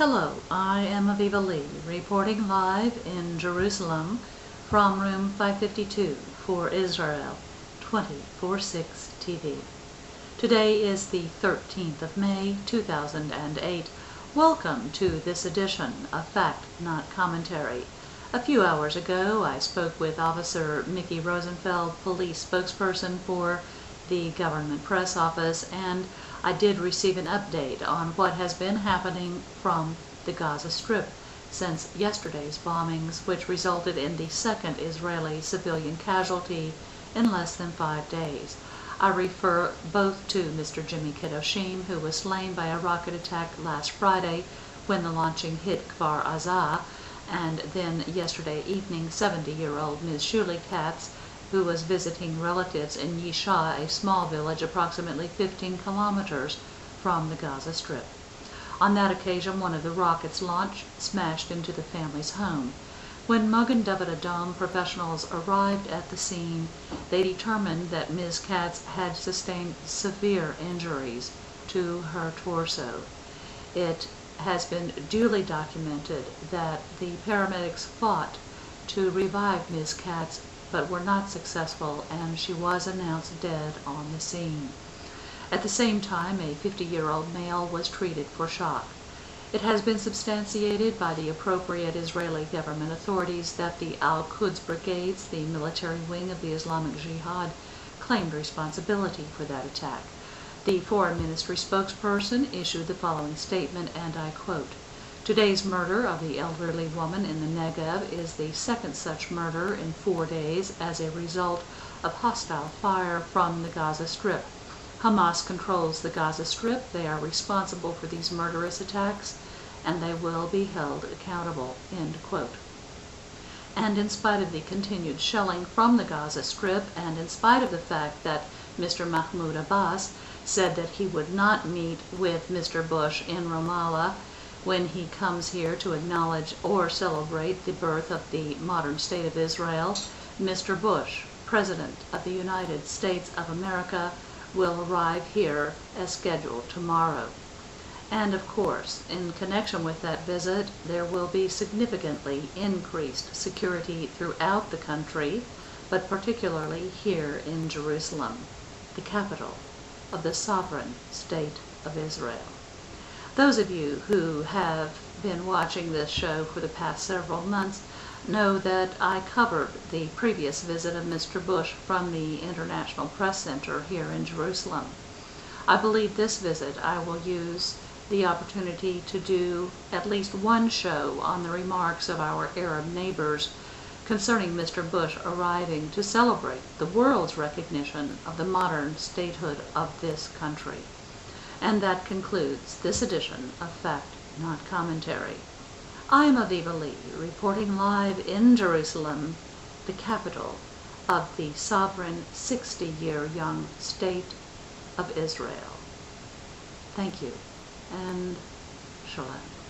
Hello, I am Aviva Lee, reporting live in Jerusalem from room 552 for Israel 24/6 TV. Today is the 13th of May, 2008. Welcome to this edition of Fact Not Commentary. A few hours ago, I spoke with Officer Mickey Rosenfeld, police spokesperson for the government press office, and I did receive an update on what has been happening from the Gaza Strip since yesterday's bombings, which resulted in the second Israeli civilian casualty in less than 5 days. I refer both to Mr. Jimmy Kedoshim, who was slain by a rocket attack last Friday when the launching hit Kfar Aza, and then yesterday evening 70-year-old Ms. Shuli Katz, who was visiting relatives in Yisha, a small village approximately 15 kilometers from the Gaza Strip. On that occasion, one of the rockets launched smashed into the family's home. When Magen David Adom professionals arrived at the scene, they determined that Ms. Katz had sustained severe injuries to her torso. It has been duly documented that the paramedics fought to revive Ms. Katz but were not successful, and she was announced dead on the scene. At the same time, a 50-year-old male was treated for shock. It has been substantiated by the appropriate Israeli government authorities that the Al-Quds Brigades, the military wing of the Islamic Jihad, claimed responsibility for that attack. The Foreign Ministry spokesperson issued the following statement, and I quote, "Today's murder of the elderly woman in the Negev is the second such murder in 4 days as a result of hostile fire from the Gaza Strip. Hamas controls the Gaza Strip. They are responsible for these murderous attacks, and they will be held accountable." End quote. And in spite of the continued shelling from the Gaza Strip, and in spite of the fact that Mr. Mahmoud Abbas said that he would not meet with Mr. Bush in Ramallah when he comes here to acknowledge or celebrate the birth of the modern state of Israel, Mr. Bush, President of the United States of America, will arrive here as scheduled tomorrow. And of course, in connection with that visit, there will be significantly increased security throughout the country, but particularly here in Jerusalem, the capital of the sovereign state of Israel. Those of you who have been watching this show for the past several months know that I covered the previous visit of Mr. Bush from the International Press Center here in Jerusalem. I believe this visit I will use the opportunity to do at least one show on the remarks of our Arab neighbors concerning Mr. Bush arriving to celebrate the world's recognition of the modern statehood of this country. And that concludes this edition of Fact Not Commentary. I am Aviva Lee, reporting live in Jerusalem, the capital of the sovereign 60-year young state of Israel. Thank you, and shalom.